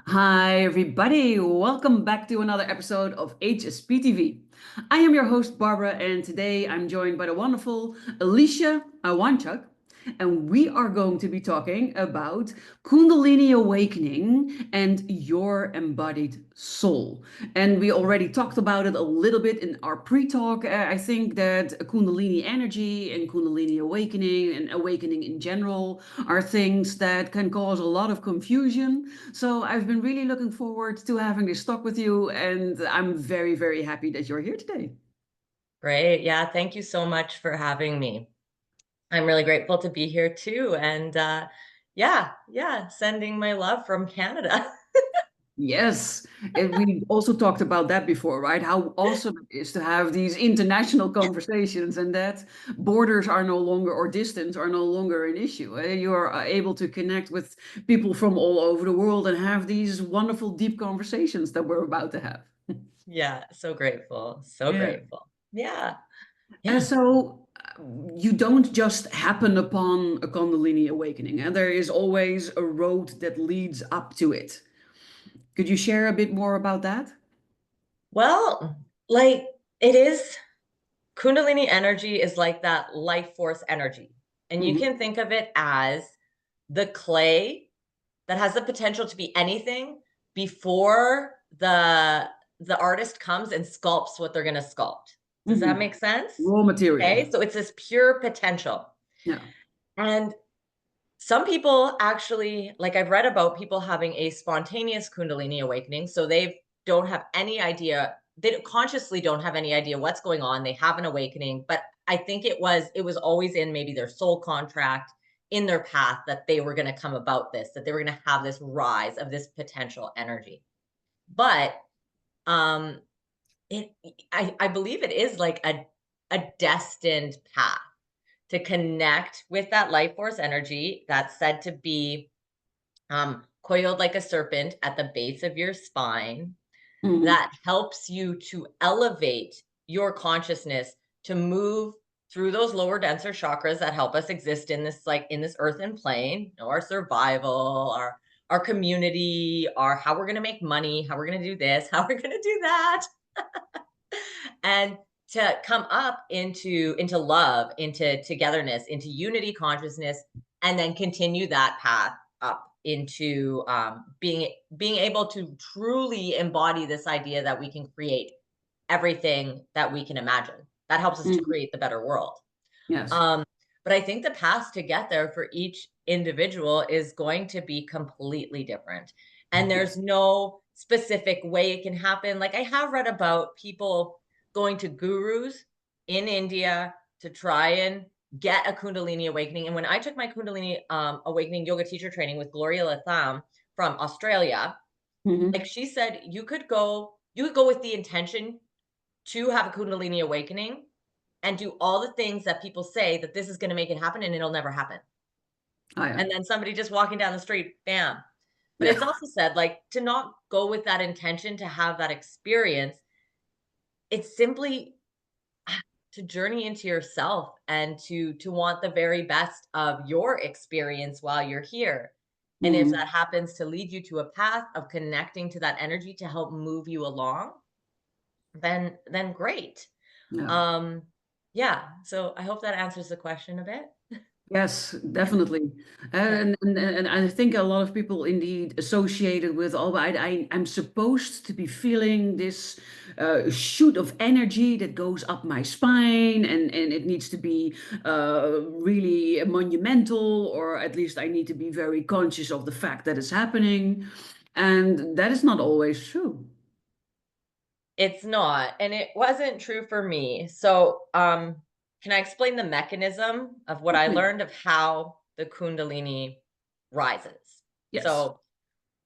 Hi, everybody. Welcome back to another episode of HSP TV. I am your host, Barbara, and today I'm joined by the wonderful Alecia Iwanchuk. And we are going to be talking about Kundalini Awakening and your embodied soul. And we already talked about it a little bit in our pre-talk. I think that Kundalini energy and Kundalini Awakening and awakening in general are things that can cause a lot of confusion. So I've been really looking forward to having this talk with you, and I'm very, very happy that you're here today. Great. Yeah, thank you so much for having me. I'm really grateful to be here too. And yeah, sending my love from Canada. Yes, and we also talked about that before, right? How awesome it is to have these international conversations and that borders are no longer, or distance are no longer an issue. You are able to connect with people from all over the world and have these wonderful, deep conversations that we're about to have. Yeah, so grateful. So Yeah. grateful. Yeah. And Yeah. so you don't just happen upon a Kundalini awakening, and there is always a road that leads up to it. Could you share a bit more about that? Well, like it is Kundalini energy is like that life force energy. And you Hmm. can think of it as the clay that has the potential to be anything before the artist comes and sculpts what they're going to sculpt. Does that Hmm. make sense? Raw material. Okay, so it's this pure potential. Yeah. And some people actually, like I've read about people having a spontaneous Kundalini awakening. So they don't have any idea, consciously don't have any idea what's going on. They have an awakening, but I think it was always in maybe their soul contract in their path that they were going to come about this, that they were going to have this rise of this potential energy. But um it I believe it is like a destined path to connect with that life force energy that's said to be coiled like a serpent at the base of your spine Hmm. that helps you to elevate your consciousness to move through those lower denser chakras that help us exist in this in this earthen plane, our survival, our community, our how we're going to make money, how we're going to do this, how we're going to do that, and to come up into love, into togetherness, into unity consciousness, and then continue that path up into being able to truly embody this idea that we can create everything that we can imagine. That helps us to Hmm. create the better world. Yes. um, but I think the path to get there for each individual is going to be completely different, and Yes. there's no specific way it can happen. Like, I have read about people going to gurus in India to try and get a Kundalini awakening. And when I took my Kundalini awakening yoga teacher training with Gloria Latham from Australia, like Hmm. she said, you could go with the intention to have a Kundalini awakening and do all the things that people say that this is going to make it happen, and it'll never happen. Oh, yeah. And then somebody just walking down the street, bam. But Yeah. it's also said, like, to not go with that intention to have that experience. It's simply to journey into yourself and to want the very best of your experience while you're here. And if that Hmm. happens to lead you to a path of connecting to that energy to help move you along, then great. Yeah. Um yeah, so I hope that answers the question a bit. Yes, definitely. Yeah. And I think a lot of people indeed associated with, oh, I'm supposed to be feeling this shoot of energy that goes up my spine, and it needs to be really monumental, or at least I need to be very conscious of the fact that it's happening. And that is not always true. It's not, and it wasn't true for me. So, can I explain the mechanism of what Oh, I please. learned of how the Kundalini rises? Yes. So,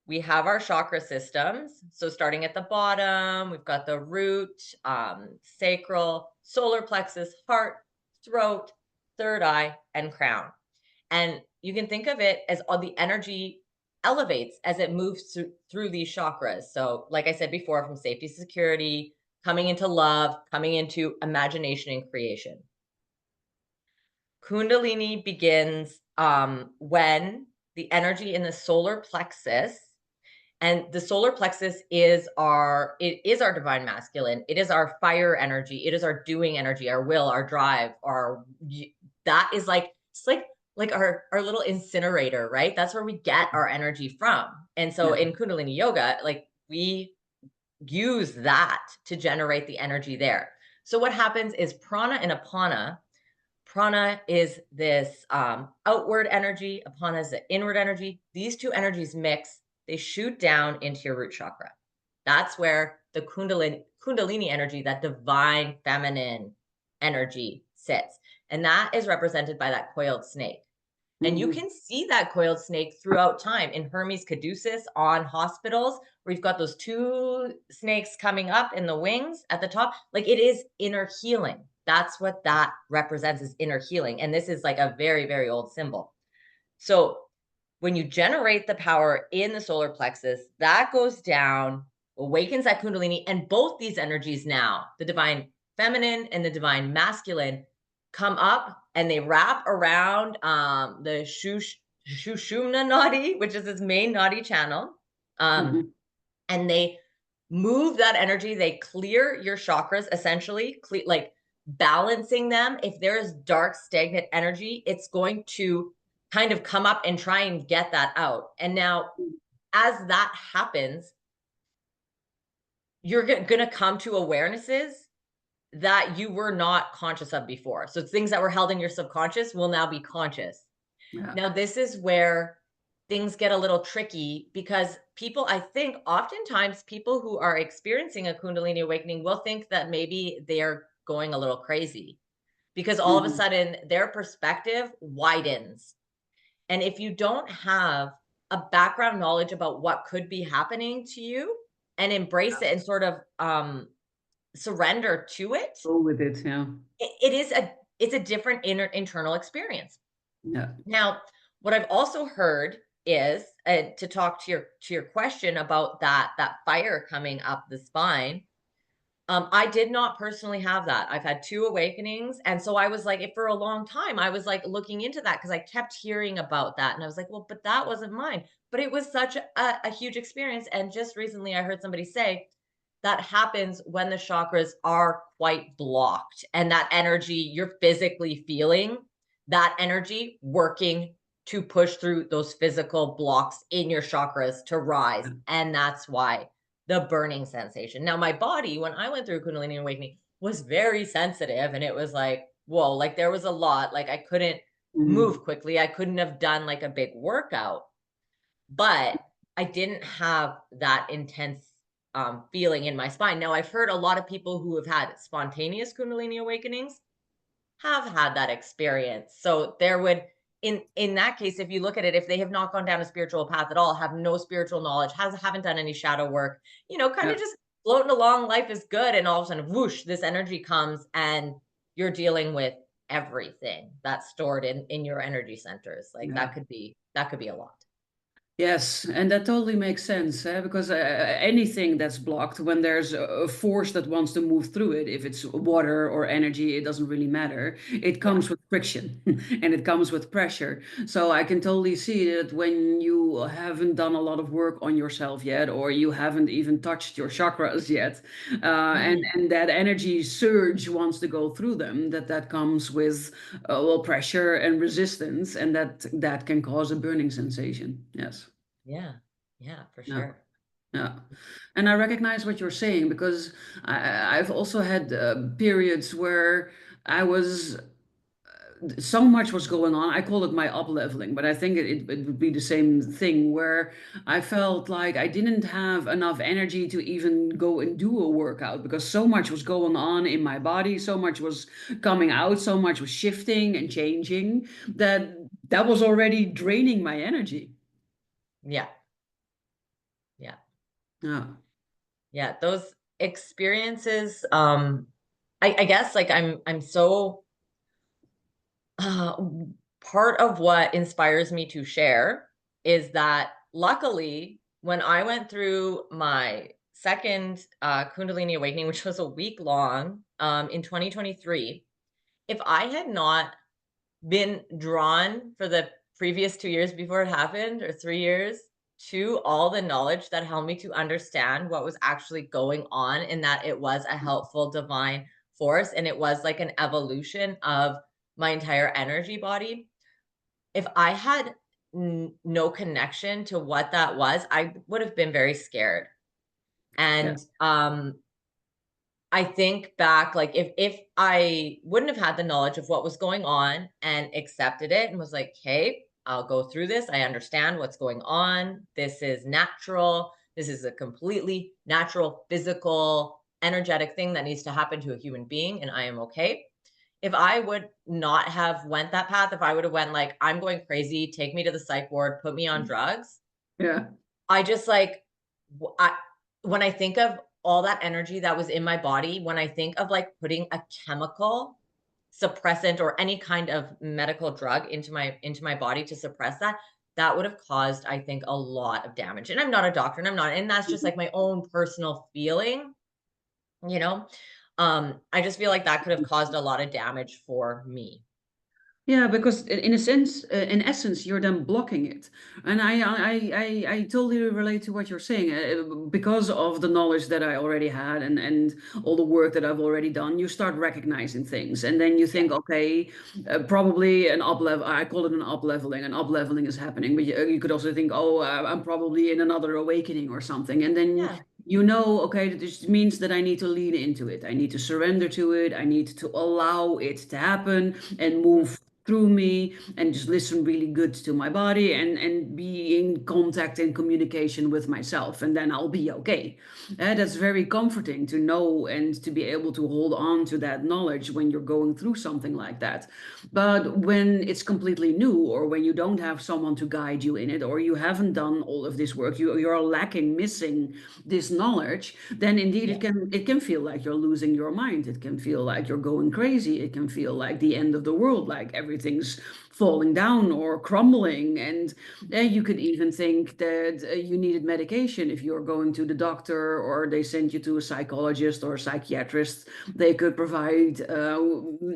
we have our chakra systems. So, starting at the bottom, we've got the root, sacral, solar plexus, heart, throat, third eye, and crown. And you can think of it as all the energy elevates as it moves through these chakras. So, like I said before, from safety, security, coming into love, coming into imagination and creation. Kundalini begins when the energy in the solar plexus And the solar plexus is our divine masculine. It is our fire energy. It is our doing energy, our will, our drive, that is like, it's like our little incinerator, right? That's where we get our energy from. And so in Kundalini yoga, like we use that to generate the energy there. So what happens is prana and apana. Prana is this outward energy, apana is the inward energy. These two energies mix, they shoot down into your root chakra. That's where the Kundalini energy, that divine feminine energy sits. And that is represented by that coiled snake. And you can see that coiled snake throughout time in Hermes caduceus on hospitals, where you've got those two snakes coming up in the wings at the top. Like, it is inner healing. That's what that represents, is inner healing. And this is like a very, very old symbol. So when you generate the power in the solar plexus, that goes down, awakens that Kundalini, and both these energies now, the divine feminine and the divine masculine, come up and they wrap around the Shushumna Nadi, which is this main Nadi channel. And they move that energy. They clear your chakras, essentially, like balancing them. If there is dark, stagnant energy, it's going to kind of come up and try and get that out. And now, as that happens, you're going to come to awarenesses that you were not conscious of before. So things that were held in your subconscious will now be conscious. Now, this is where things get a little tricky, because people, I think oftentimes people who are experiencing a Kundalini awakening will think that maybe they're going a little crazy, because all of a sudden their perspective widens. And if you don't have a background knowledge about what could be happening to you and embrace it and sort of surrender to it, Go with it, it's a different internal experience. Yeah. Now, what I've also heard is, to talk to your question about that fire coming up the spine. I did not personally have that. I've had 2 awakenings, and so I was like, for a long time, I was like looking into that, because I kept hearing about that, and I was like, well, but that wasn't mine. But it was such a huge experience. And just recently, I heard somebody say that happens when the chakras are quite blocked, and that energy you're physically feeling, that energy working to push through those physical blocks in your chakras to rise. And that's why the burning sensation. Now, my body, when I went through Kundalini awakening, was very sensitive, and it was like, whoa, like there was a lot, like I couldn't move quickly. I couldn't have done like a big workout, but I didn't have that intense feeling in my spine. Now, I've heard a lot of people who have had spontaneous Kundalini awakenings have had that experience. So there would, in that case, if you look at it, if they have not gone down a spiritual path at all, have no spiritual knowledge, haven't done any shadow work, kind of just floating along, life is good, and all of a sudden, whoosh, this energy comes, and you're dealing with everything that's stored in your energy centers. Like that could be a lot. Yes, and that totally makes sense, because anything that's blocked, when there's a force that wants to move through it, if it's water or energy, it doesn't really matter. It comes with friction and it comes with pressure. So I can totally see that when you haven't done a lot of work on yourself yet, or you haven't even touched your chakras yet, and that energy surge wants to go through them, that comes with well, pressure and resistance, and that can cause a burning sensation. Yes. Yeah, for Yeah. sure. Yeah. And I recognize what you're saying, because I've also had periods where I was, so much was going on. I call it my up leveling, but I think it would be the same thing, where I felt like I didn't have enough energy to even go and do a workout, because so much was going on in my body, so much was coming out, so much was shifting and changing, that was already draining my energy. Yeah. Yeah. Yeah. Yeah. Those experiences, I guess, like I'm so part of what inspires me to share is that, luckily, when I went through my second Kundalini awakening, which was a week long, in 2023, if I had not been drawn for the previous 2 years before it happened, or 3 years, to all the knowledge that helped me to understand what was actually going on, and that it was a helpful divine force, and it was like an evolution of my entire energy body. If I had no connection to what that was, I would have been very scared. Yeah. And I think back, like if I wouldn't have had the knowledge of what was going on and accepted it and was like, "Hey, I'll go through this. I understand what's going on. This is natural. This is a completely natural, physical, energetic thing that needs to happen to a human being, and I am okay." If I would not have went that path, if I would have went like, "I'm going crazy, take me to the psych ward, put me on drugs," Yeah. I just like, I when I think of all that energy that was in my body, when I think of like putting a chemical suppressant or any kind of medical drug into my body to suppress that, that would have caused, I think, a lot of damage. And I'm not a doctor, and and that's just like my own personal feeling, you know. I just feel like that could have caused a lot of damage for me. Yeah, because in a sense, in essence, you're then blocking it, and I totally relate to what you're saying. Because of the knowledge that I already had, and all the work that I've already done, you start recognizing things, and then you Yeah. think, okay, probably an up level. I call it an up leveling. An up leveling is happening, but you could also think, oh, I'm probably in another awakening or something, and then Yeah. you know, okay, this means that I need to lean into it. I need to surrender to it. I need to allow it to happen and Mhm. move through me and just listen really good to my body and be in contact and communication with myself, and then I'll be okay. That's very comforting to know and to be able to hold on to that knowledge when you're going through something like that. But when it's completely new, or when you don't have someone to guide you in it, or you haven't done all of this work, you're lacking, missing this knowledge, then indeed Yeah. it can feel like you're losing your mind. It can feel like you're going crazy. It can feel like the end of the world, like everything's falling down or crumbling. And you could even think that you needed medication if you're going to the doctor, or they send you to a psychologist or a psychiatrist. They could provide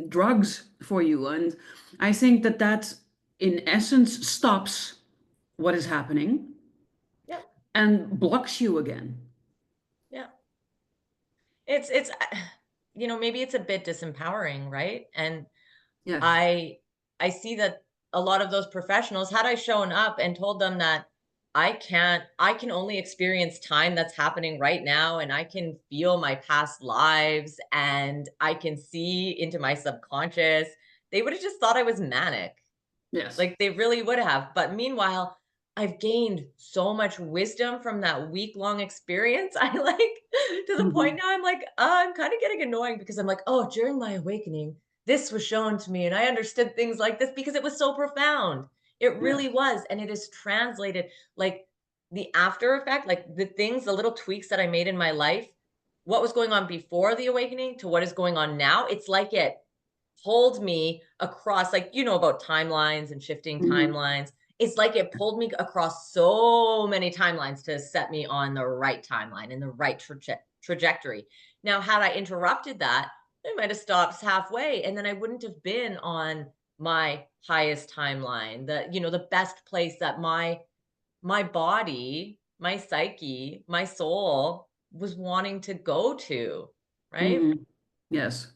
drugs for you. And I think that that, in essence, stops what is happening Yeah. and blocks you again. Yeah. It's maybe it's a bit disempowering, right? And Yes. I I see that a lot of those professionals, had I shown up and told them that I can only experience time that's happening right now, and I can feel my past lives, and I can see into my subconscious, they would have just thought I was manic. Yes. Like, they really would have, but meanwhile, I've gained so much wisdom from that week-long experience. I, like, to the point Mhm. now I'm like, I'm kinda getting annoying because I'm like, "Oh, during my awakening, this was shown to me, and I understood things like this because it was so profound." It Yes. really was, and it is translated, like, the after effect, like, the things, the little tweaks that I made in my life, what was going on before the awakening to what is going on now, it's like it pulled me across, like, about timelines and shifting Mhm. timelines. It's like it pulled me across so many timelines to set me on the right timeline and the right trajectory. Now, had I interrupted that, I might have stopped halfway, and then I wouldn't have been on my highest timeline, the best place that my body, my psyche, my soul was wanting to go to, right? Mhm. Yes.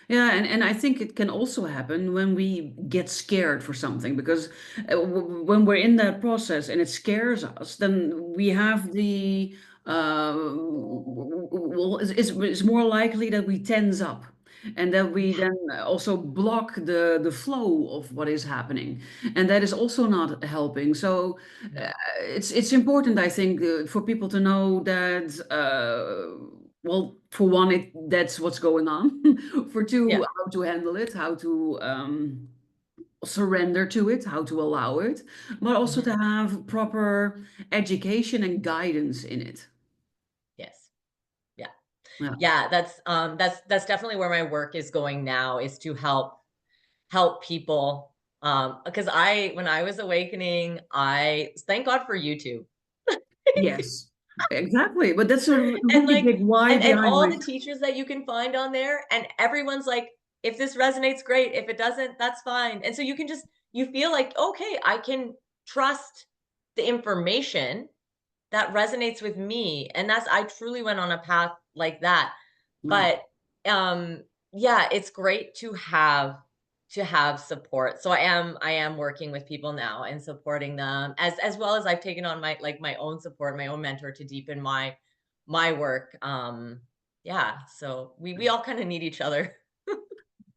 Yeah, and I think it can also happen when we get scared for something, because when we're in that process and it scares us, then we have the well, it's more likely that we tense up, and that we Yeah, then also block the flow of what is happening, and that is also not helping. So no. it's important, I think, for people to know that. Well, for one, that's what's going on. For two, Yeah. how to handle it, how to surrender to it, how to allow it, but also Mhm. to have proper education and guidance in it. Yes. Yeah. Yeah. Yeah, that's definitely where my work is going now, is to help people, because I when I was awakening, I thank God for YouTube. Yes. Exactly. But that's a And, really like, big why and behind all my. the teachers that you can find on there, and everyone's like, "If this resonates, great. If it doesn't, that's fine." And so you feel like, "Okay, I can trust the information that resonates with me. And I truly went on a path like that. Wow. But yeah, it's great to have support. So I am working with people now and supporting them, as well as I've taken on my own support, my own mentor to deepen my work. Yeah, so we all kind of need each other.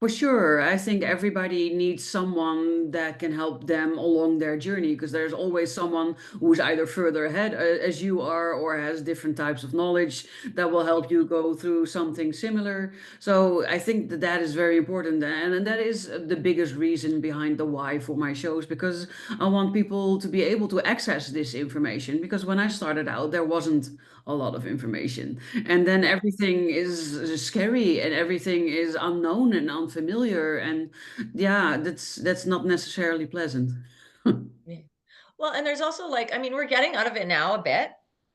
For sure. I think everybody needs someone that can help them along their journey, because there's always someone who's either further ahead as you are, or has different types of knowledge that will help you go through something similar. So I think that that is very important. And that is the biggest reason behind the why for my shows, because I want people to be able to access this information. Because when I started out, there wasn't a lot of information. And then Yeah. everything is scary and everything is unknown and unfamiliar. And yeah, that's not necessarily pleasant. Yeah. Well, and there's also like, I mean, we're getting out of it now a bit,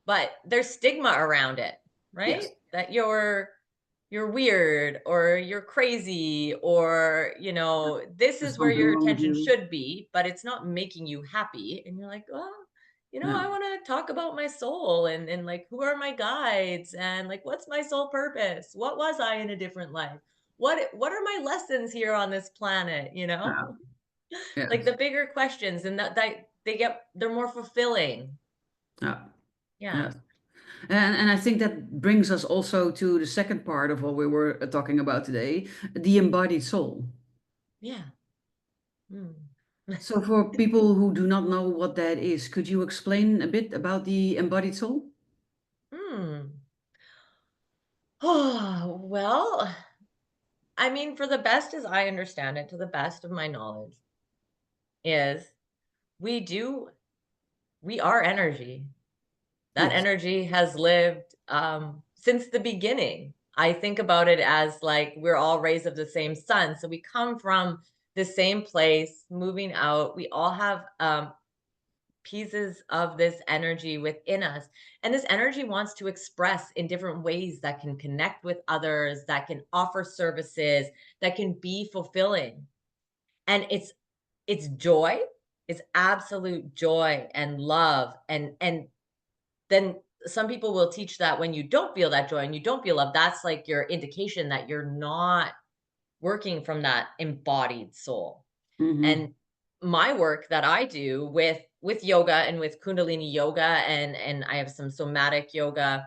but there's stigma around it, right? Yes. That you're weird or you're crazy or, this There's is where something your wrong with attention you. should be, but it's not making you happy. And you're like, well, Yeah. I want to talk about my soul and like who are my guides and like what's my soul purpose? What was I in a different life? What are my lessons here on this planet, Yeah. Like Yes. the bigger questions and that they're more fulfilling. Yeah. Yeah. Yes. And I think that brings us also to the second part of what we were talking about today, the embodied soul. Yeah. Mm. So for people who do not know what that is, could you explain a bit about the embodied soul? Hmm. Oh, well, I mean, for the best as I understand it, to the best of my knowledge, is we do we are energy. That Yes. energy has lived since the beginning. I think about it as like we're all rays of the same sun. So we come from the same place, moving out. We all have pieces of this energy within us. And this energy wants to express in different ways that can connect with others, that can offer services, that can be fulfilling. And it's joy, it's absolute joy and love. And then some people will teach that when you don't feel that joy and you don't feel love, that's like your indication that you're not working from that embodied soul. Mm-hmm. And my work that I do with yoga and with Kundalini yoga and I have some somatic yoga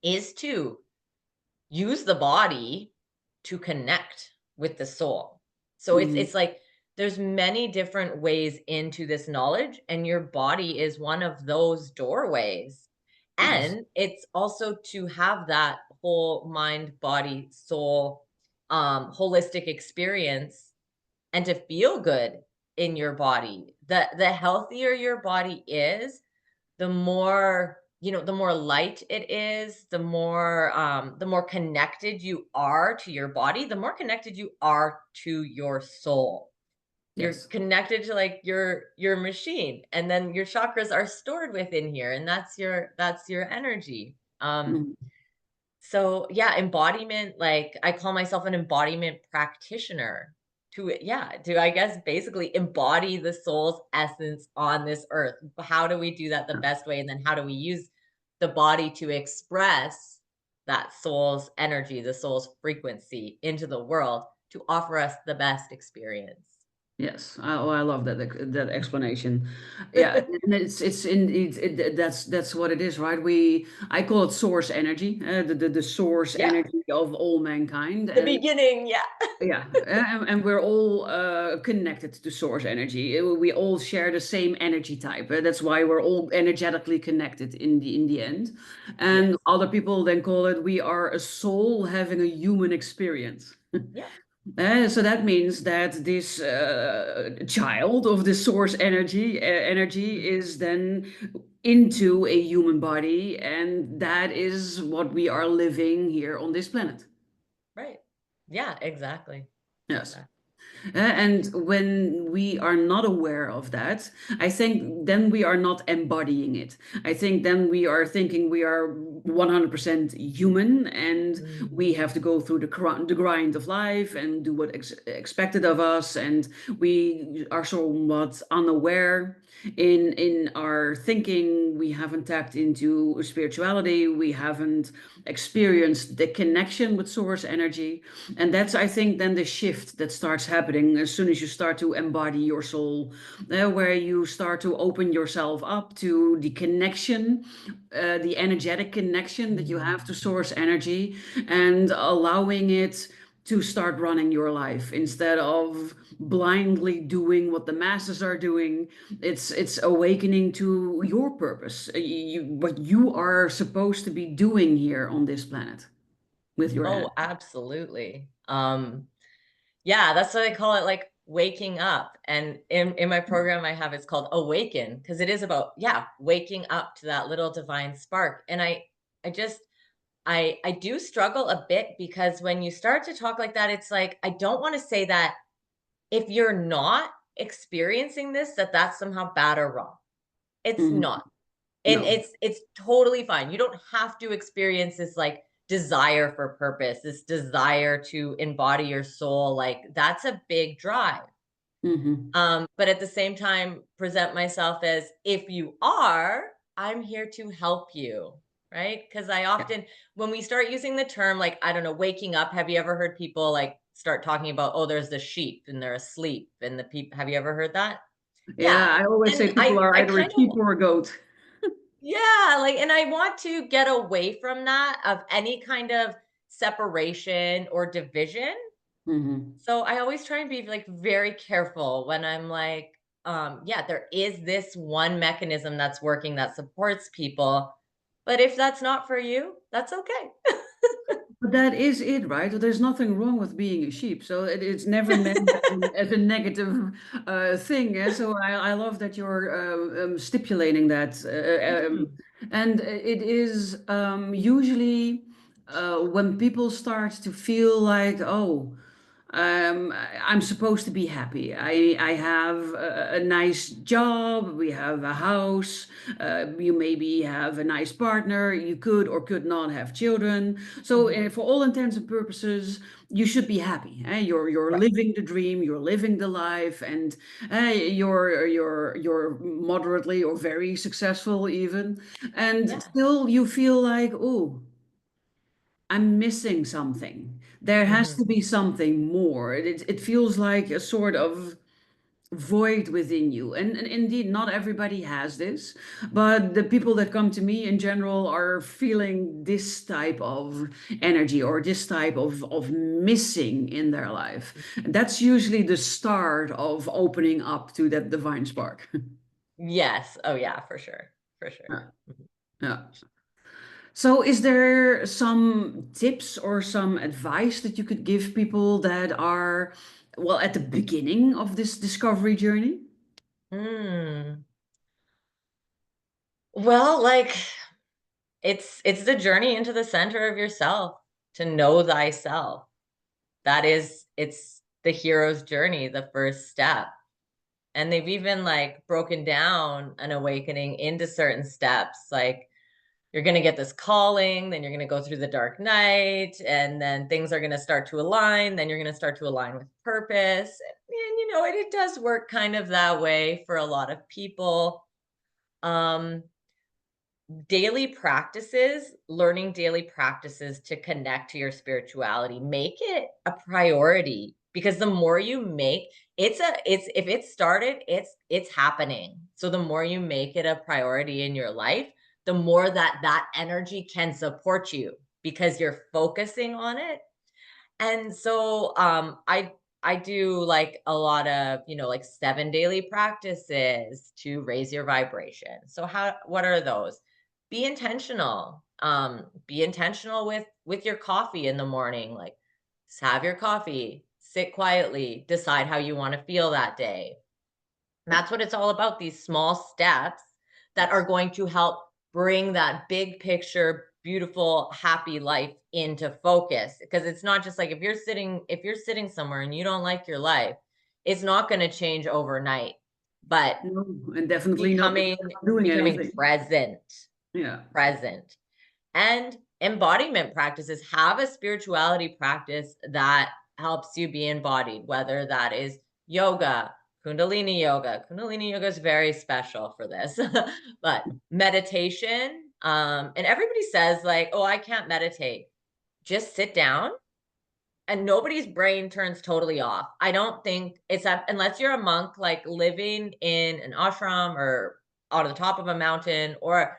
is to use the body to connect with the soul. So it's Mm-hmm. it's like there's many different ways into this knowledge and your body is one of those doorways. Yes. And it's also to have that whole mind, body, soul holistic experience and to feel good in your body. The healthier your body is, the more, the more light it is, the more connected you are to your body, the more connected you are to your soul. You're Yes. connected to like your machine and then your chakras are stored within here and that's your energy. Mhm. So yeah, embodiment, like I call myself an embodiment practitioner to I guess basically embody the soul's essence on this earth. How do we do that the Yeah. best way? And then how do we use the body to express that soul's energy, the soul's frequency into the world to offer us the best experience? Yes, I love that explanation. Yeah, and it's indeed that's what it is, right? I call it source energy, the source Yeah, energy of all mankind, the and beginning, yeah. yeah, and we're all connected to source energy. We all share the same energy type. That's why we're all energetically connected in the end. And Yes. other people then call it we are a soul having a human experience. Yeah. So that means that this child of the source energy Mhm. is then into a human body, and that is what we are living here on this planet. Right. Yeah, exactly. Yes. Exactly. And when we are not aware of that, I think then we are not embodying it. I think then we are thinking we are 100% human and we Mhm. have to go through the grind of life and do what expected of us. And we are somewhat unaware in our thinking. We haven't tapped into spirituality. We haven't experienced the connection with source energy. And that's, I think, then the shift that starts happening as soon as you start to embody your soul, where you start to open yourself up to the connection, the energetic connection that you have to Mhm. source energy, and allowing it to start running your life instead of blindly doing what the masses are doing. It's awakening to your purpose, what you are supposed to be doing here on this planet with your Oh, energy. absolutely. Yeah, that's what I call it, like waking up. And in my program I have, it's called Awaken, because it is about, yeah, waking up to that little divine spark. And I just I do struggle a bit, because when you start to talk like that, it's like I don't want to say that if you're not experiencing this, that that's somehow bad or wrong. It's Mhm. not. And No. it's totally fine. You don't have to experience this, like, desire for purpose, this desire to embody your soul, like, that's a big drive. Mhm. But at the same time, present myself as, if you are, I'm here to help you, right? Because I Yeah. often, when we start using the term, like, I don't know, waking up, have you ever heard people like start talking about, oh, there's the sheep and they're asleep and the people, have you ever heard that? Yeah, Yeah. I always say And people are I either a kind sheep of, or a goat. yeah, like, and I want to get away from that, of any kind of separation or division. Mhm. So I always try and be like very careful when I'm like, yeah, there is this one mechanism that's working that supports people. But if that's not for you, that's okay. But that is it, right? There's nothing wrong with being a sheep. So it's never meant as a negative thing. So I love that you're stipulating that. Mhm. And it is usually when people start to feel like, oh, I'm supposed to be happy. I have a nice job. We have a house. You maybe have a nice partner. You could or could not have children. So, Mhm. for all intents and purposes, you should be happy. You're Right. living the dream. You're living the life, and you're moderately or very successful even. And Yeah. still, you feel like, oh, I'm missing something. There has to Mhm. be something more. It feels like a sort of void within you. And indeed, not everybody has this, but the people that come to me in general are feeling this type of energy or this type of missing in their life. And that's usually the start of opening up to that divine spark. Yes. Oh yeah, for sure. For sure. Yeah. Mhm. Yeah. So, is there some tips or some advice that you could give people that are, well, at the beginning of this discovery journey? Mm. Well, like, it's the journey into the center of yourself, to know thyself. That is, it's the hero's journey, the first step. And they've even, like, broken down an awakening into certain steps. Like, you're going to get this calling, then you're going to go through the dark night, and then things are going to start to align. Then you're going to start to align with purpose. And it does work kind of that way for a lot of people. Um, Daily practices, learning daily practices to connect to your spirituality, make it a priority, because the more you make, it's if it started, it's happening. So the more you make it a priority in your life, the more that energy can support you, because you're focusing on it. And so I do like a lot of, like 7 daily practices to raise your vibration. So what are those? Be intentional. Be intentional with your coffee in the morning. Like, just have your coffee, sit quietly, decide how you want to feel that day. And that's what it's all about, these small steps that are Yes. going to help bring that big picture, beautiful, happy life into focus. Because it's not just like, if you're sitting somewhere and you don't like your life, It's not going to change overnight, but No, and definitely not if becoming you're not doing becoming anything. Yeah. present. And embodiment practices, have a spirituality practice that helps you be embodied, whether that is yoga, Kundalini yoga. Kundalini yoga is very special for this, but meditation. And everybody says, like, oh, I can't meditate. Just sit down and nobody's brain turns totally off. I don't think it's up unless you're a monk, like living in an ashram or on the top of a mountain, or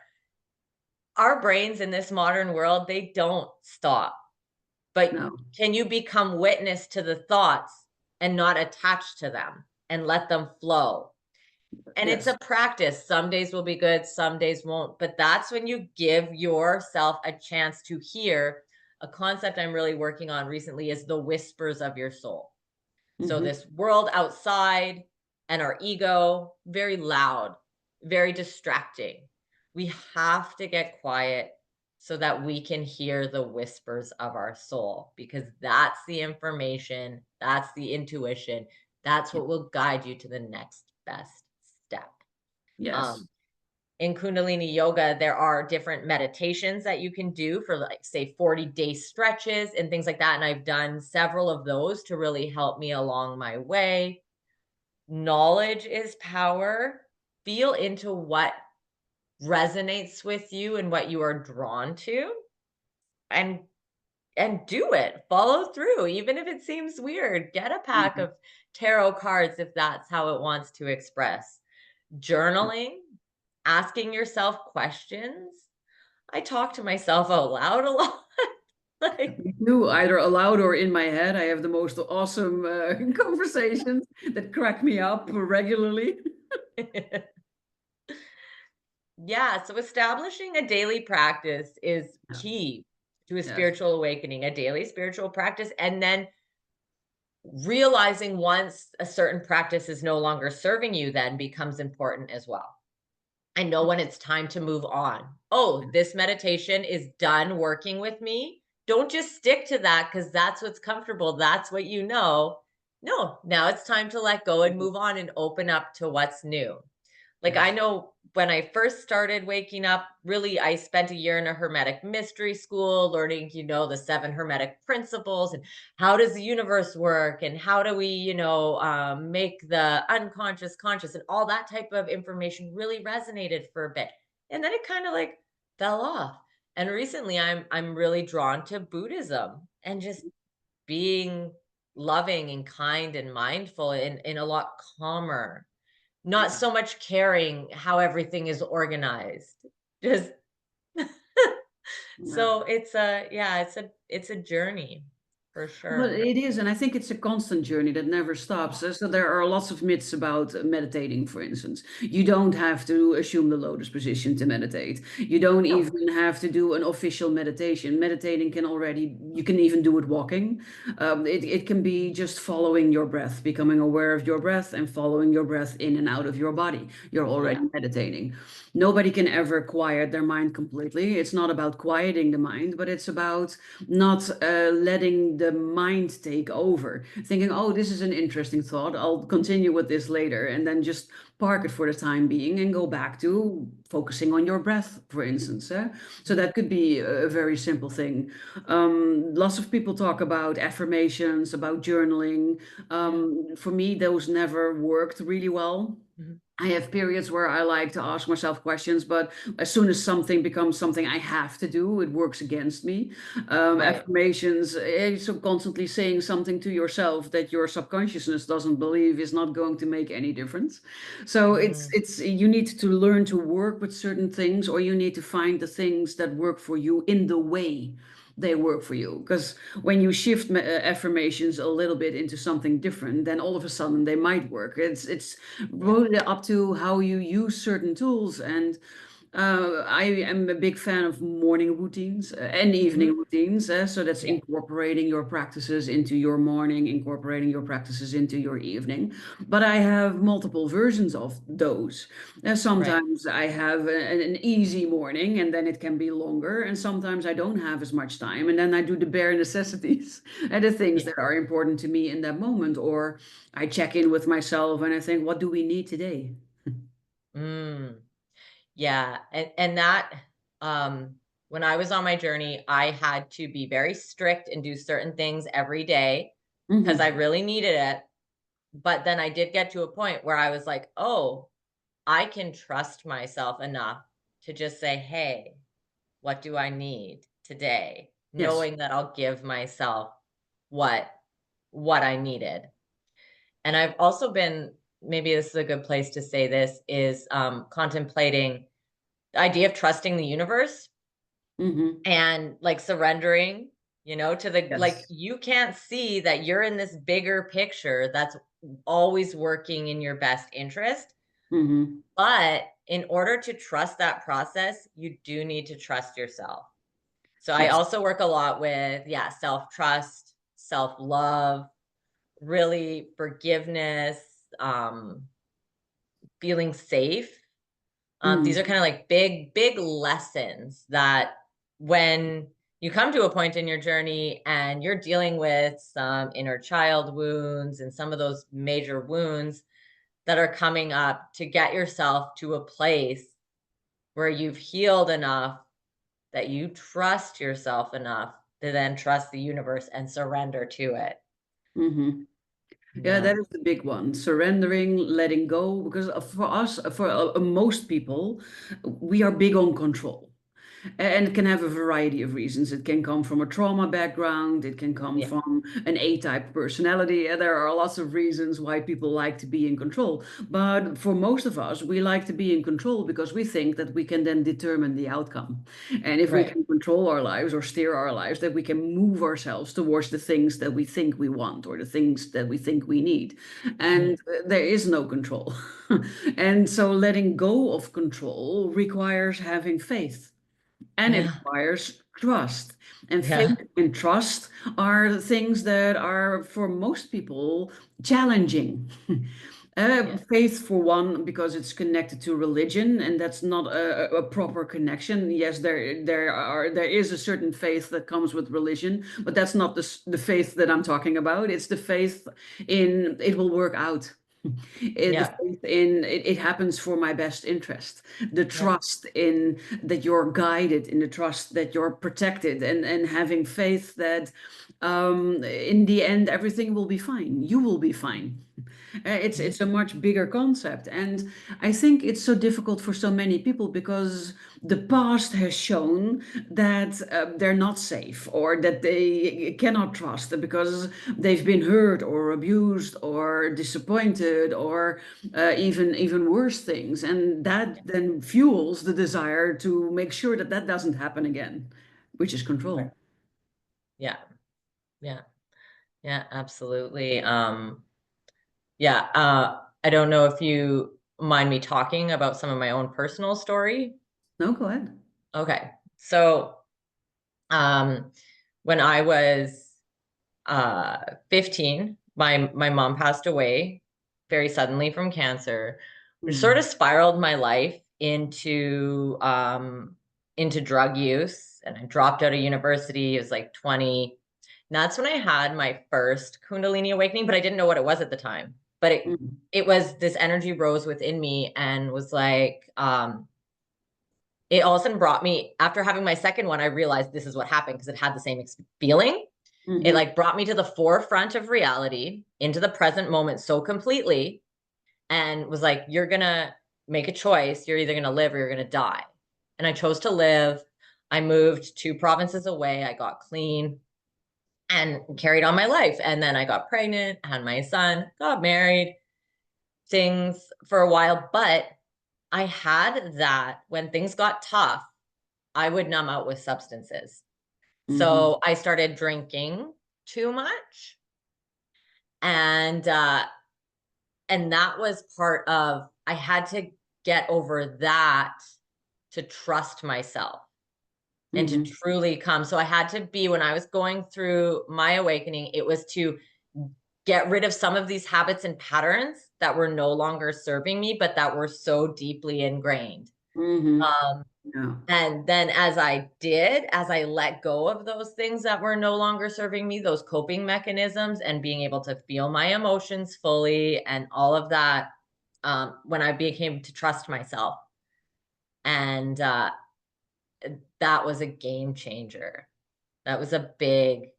our brains in this modern world, they don't stop. But No. can you become witness to the thoughts and not attach to them and let them flow? And it's Yes. a practice. Some days will be good, some days won't. But that's when you give yourself a chance to hear. A concept I'm really working on recently is the whispers of your soul. So Mm-hmm. this world outside and our ego, very loud, very distracting. We have to get quiet so that we can hear the whispers of our soul, because that's the information, that's the intuition, that's what will guide you to the next best step. Yes. Um, in Kundalini yoga, there are different meditations that you can do for, like, say, 40-day stretches and things like that. And I've done several of those to really help me along my way. Knowledge is power. Feel into what resonates with you and what you are drawn to, and do it. Follow through, even if it seems weird. Get a pack Mhm. of tarot cards if that's how it wants to express. Journaling, asking yourself questions. I talk to myself out loud a lot. Like, Me too, either aloud or in my head. I have the most awesome conversations that crack me up regularly. yeah, so establishing a daily practice is Yeah. key to a Yes. spiritual awakening, a daily spiritual practice, and then realizing once a certain practice is no longer serving you then becomes important as well. I know when it's time to move on. Oh, this meditation is done working with me. Don't just stick to that because that's what's comfortable. That's what you know. No, now it's time to let go and move on and open up to what's new. Like, I Yes. know when I first started waking up, really, I spent a year in a hermetic mystery school learning, the 7 hermetic principles and how does the universe work and how do we, make the unconscious conscious, and all that type of information really resonated for a bit. And then it kind of like fell off. And recently I'm really drawn to Buddhism and just being loving and kind and mindful in a lot calmer, not Yeah. so much caring how everything is organized. Just Yeah. so it's a journey for Well, sure. it is, and I think it's a constant journey that never stops. So there are lots of myths about meditating, for instance. You don't have to assume the lotus position to meditate. You don't No. even have to do an official meditation. Meditating can already, you can even do it walking. It can be just following your breath, becoming aware of your breath and following your breath in and out of your body. You're Yeah. already meditating. Nobody can ever quiet their mind completely. It's not about quieting the mind, but it's about not letting the mind take over, thinking, oh, this is an interesting thought, I'll continue with this later, and then just park it for the time being and go back to focusing on your breath, for instance. So that could be a very simple thing. Lots of people talk about affirmations, about journaling. Yeah. For me, those never worked really well. Mhm. I have periods where I like to ask myself questions, but as soon as something becomes something I have to do, it works against me. Right. Affirmations, so constantly saying something to yourself that your subconsciousness doesn't believe is not going to make any difference. So Mhm. it's you need to learn to work with certain things, or you need to find the things that work for you in the way they work for you. Because when you shift affirmations a little bit into something different, then all of a sudden they might work. It's Yeah. really up to how you use certain tools. And I am a big fan of morning routines and evening Mhm. routines. So that's Yeah, incorporating your practices into your morning, incorporating your practices into your evening. But I have multiple versions of those. right. Sometimes I have an easy morning and then it can be longer. And sometimes I don't have as much time. And then I do the bare necessities and the things Yeah. that are important to me in that moment. Or I check in with myself and I think, what do we need today? Mm. Yeah, and that when I was on my journey, I had to be very strict and do certain things every day because I Hmm. really needed it. But then I did get to a point where I was like, "Oh, I can trust myself enough to just say, "Hey, what do I need today?" Yes. Knowing that I'll give myself what what I needed. And I've also been, maybe this is a good place to say this, is contemplating the idea of trusting the universe Hmm. and like surrendering, to the, like, Yes. you can't see that you're in this bigger picture that's always working in your best interest. Hmm. But in order to trust that process, you do need to trust yourself. So I Yes. also work a lot with, yeah, self trust, self love, really forgiveness, um, feeling safe. These are Hmm. kind of like big, big lessons that when you come to a point in your journey and you're dealing with some inner child wounds and some of those major wounds that are coming up, to get yourself to a place where you've healed enough that you trust yourself enough to then trust the universe and surrender to it. Hmm. Yeah, Yeah. that is the big one. Surrendering, letting go. Because for us, for most people, we are big on control. And it can have a variety of reasons. It can come from a trauma background. It can come Yeah. from an A-type personality. There are lots of reasons why people like to be in control. But for most of us, we like to be in control because we think that we can then determine the outcome. And if we Right. can control our lives or steer our lives, that we can move ourselves towards the things that we think we want or the things that we think we need. And Mhm. there is no control. And so letting go of control requires having faith and it Yeah. requires trust. And faith Yeah. and trust are the things that are, for most people, challenging. Yeah. Faith, for one, because it's connected to religion, and that's not a proper connection. Yes, there is a certain faith that comes with religion, but that's not the faith that I'm talking about. It's the faith in it will work out. The Yeah. faith in it happens for my best interest. The Yeah. trust in that you're guided, in the trust that you're protected, and having faith that in the end everything will be fine. You will be fine. It's a much bigger concept, and I think it's so difficult for so many people because the past has shown that they're not safe or that they cannot trust because they've been hurt or abused or disappointed or even worse things, and that then fuels the desire to make sure that that doesn't happen again, which is Right. control. Yeah. Yeah. Yeah, absolutely. Yeah, I don't know if you mind me talking about some of my own personal story. No, go ahead. Okay. So, um, when I was 15, my mom passed away very suddenly from cancer, which sort Mm, of spiraled my life into drug use, and I dropped out of university. It was like 20. And that's when I had my first Kundalini awakening, but I didn't know what it was at the time. But mm, it was, this energy rose within me and was like, it all of a sudden brought me, after having my second one, I realized this is what happened because it had the same feeling. It mhm, like brought me to the forefront of reality, into the present moment so completely, and was like, you're gonna make a choice. You're either gonna live or you're gonna die. And I chose to live. I moved 2 provinces away. I got clean and carried on my life. And then I got pregnant, had my son, got married, things for a while. But I had that when things got tough, I would numb out with substances. mhm, So I started drinking too much. And that was part of, I had to get over that to trust myself and to Mm-hmm. truly come. So I had to be, when I was going through my awakening, it was to get rid of some of these habits and patterns that were no longer serving me, but that were so deeply ingrained. Mm-hmm. Um, Yeah. and then as I let go of those things that were no longer serving me, those coping mechanisms and being able to feel my emotions fully and all of that, when I became to trust myself. And that was a game changer. That was a big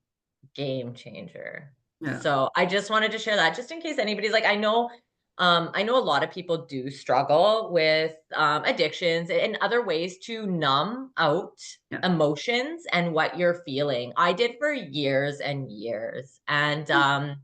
game changer. Yeah. So I just wanted to share that just in case anybody's like, I know a lot of people do struggle with addictions and other ways to numb out Yeah. emotions and what you're feeling. I did for years and years. And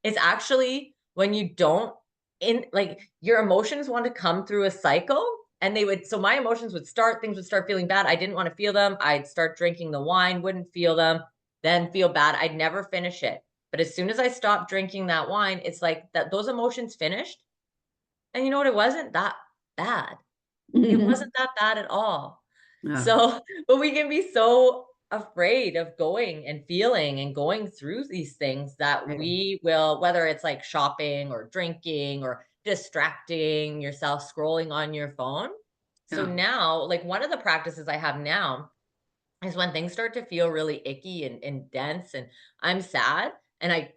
it's actually when you don't in like your emotions want to come through a cycle, and they would, so my emotions would start, things would start feeling bad. I didn't want to feel them. I'd start drinking the wine, wouldn't feel them, then feel bad. I'd never finish it. But as soon as I stopped drinking that wine, it's like that those emotions finished. And you know what? It wasn't that bad. It Mm-hmm. wasn't that bad at all. Yeah. So, but we can be so afraid of going and feeling and going through these things that Yeah. we will, whether it's like shopping or drinking or distracting yourself, scrolling on your phone. So Yeah. now, like one of the practices I have now is when things start to feel really icky and dense and I'm sad and I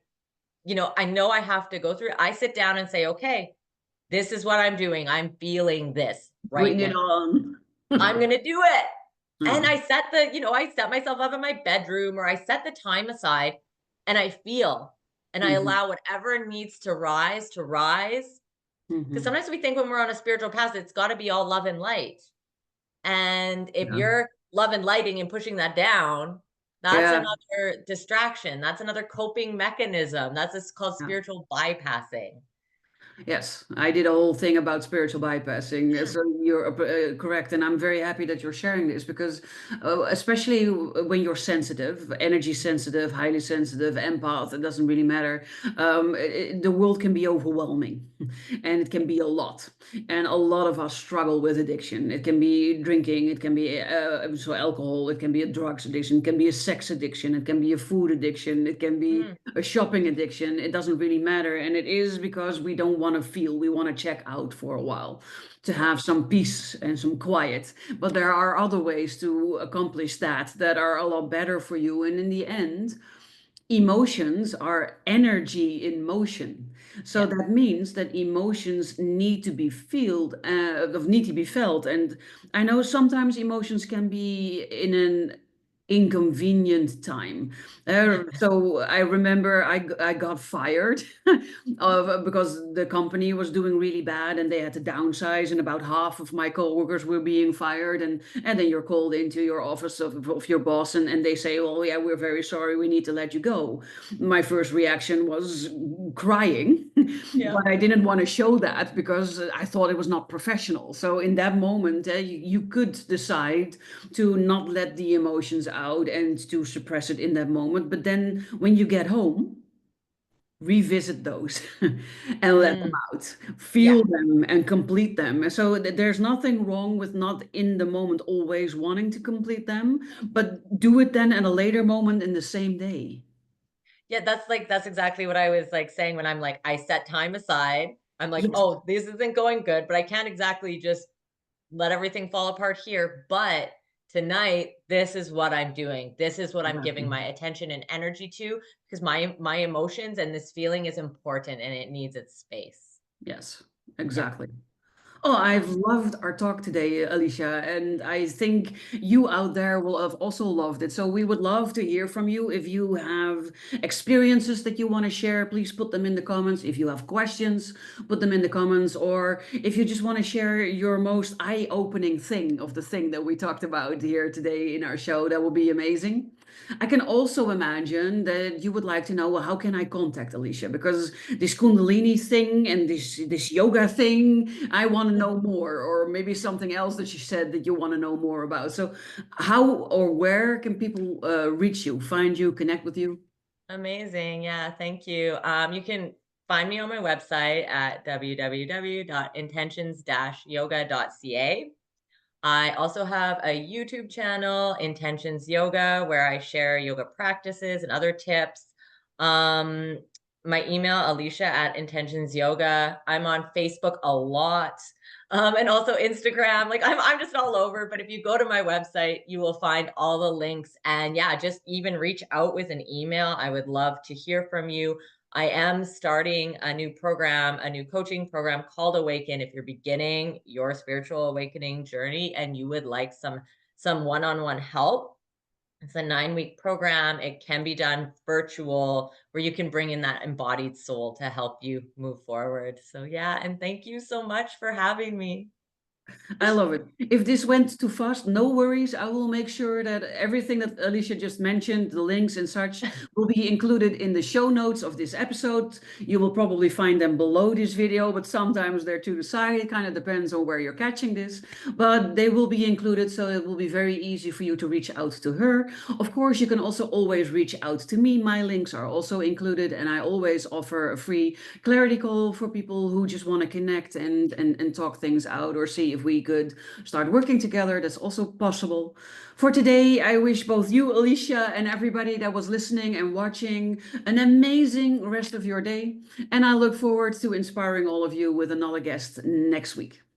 know I have to go through it. I sit down and say, okay, this is what I'm doing. I'm feeling this right Bring it now. on. I'm going to do it. And Yeah. I set myself up in my bedroom or I set the time aside and I feel and I Mm-hmm. allow whatever needs to rise to rise. Because Mm-hmm. sometimes we think when we're on a spiritual path, it's got to be all love and light. And if Yeah. you're love and lighting and pushing that down, that's Yeah. another distraction. That's another coping mechanism. That's called Yeah. spiritual bypassing. Yes, I did a whole thing about spiritual bypassing. Mm, So you're correct, and I'm very happy that you're sharing this because, especially when you're sensitive, energy sensitive, highly sensitive, empath, it doesn't really matter. The world can be overwhelming, and it can be a lot. And a lot of us struggle with addiction. It can be drinking, it can be so alcohol, it can be a drugs addiction, it can be a sex addiction, it can be a food addiction, it can be mm, a shopping addiction. It doesn't really matter. And it is because we don't want to feel, we want to check out for a while to yeah, have some peace and some quiet. But there are other ways to accomplish that that are a lot better for you. And in the end, emotions are energy in motion. So yeah, that means that emotions need to be need to be felt. And I know sometimes emotions can be in an inconvenient time. So I remember I got fired because the company was doing really bad and they had to downsize, and about half of my coworkers were being fired. And then you're called into your office of your boss, and they say, well, yeah, we're very sorry, we need to let you go. My first reaction was crying, yeah. but I didn't want to show that because I thought it was not professional. So in that moment, you could decide to not let the emotions out and to suppress it in that moment. But then when you get home, revisit those and let them Mm, out, yeah. feel them and complete them. So there's nothing wrong with not in the moment always wanting to complete them, but do it then at a later moment in the same day. Yeah, that's exactly what I was like saying when I'm like, I set time aside. I'm like, Yes, oh, this isn't going good, but I can't exactly just let everything fall apart here. But tonight, this is what I'm doing. This is what I'm giving exactly. my attention and energy to because my emotions and this feeling is important and it needs its space. Yes, Yeah. exactly. Oh, I've Yeah. loved our talk today, Alicia, and I think you out there will have also loved it. So we would love to hear from you. If you have experiences that you want to share, please put them in the comments. If you have questions, put them in the comments. Or if you just want to share your most eye-opening thing of the thing that we talked about here today in our show, that would be amazing. I can also imagine that you would like to know, well, how can I contact Alicia? Because this Kundalini thing and this yoga thing, I want to know more, or maybe something else that you said that you want to know more about. So, how or where can people reach you, find you, connect with you? Amazing. Yeah, thank you. You can find me on my website at www.intentions-yoga.ca. I also have a YouTube channel, Intentions Yoga, where I share yoga practices and other tips. Um, my email, Alecia at Intentions Yoga. I'm on Facebook a lot. And also Instagram. Like I'm just all over. But if you go to my website, you will find all the links. And yeah, just even reach out with an email. I would love to hear from you. I am starting a new program, a new coaching program called Awaken. If you're beginning your spiritual awakening journey and you would like some one-on-one help, it's a 9-week program. It can be done virtual where you can bring in that embodied soul to help you move forward. So yeah, and thank you so much for having me. I love it. If this went too fast, no worries. I will make sure that everything that Alecia just mentioned, the links and such, will be included in the show notes of this episode. You will probably find them below this video, but sometimes they're to the side. It kind of depends on where you're catching this, but they will be included, so it will be very easy for you to reach out to her. Of course, you can also always reach out to me. My links are also included, and I always offer a free clarity call for people who just want to connect and talk things out or see if we could start working together. That's also possible. For today, I wish both you, Alecia, and everybody that was listening and watching an amazing rest of your day. And I look forward to inspiring all of you with another guest next week.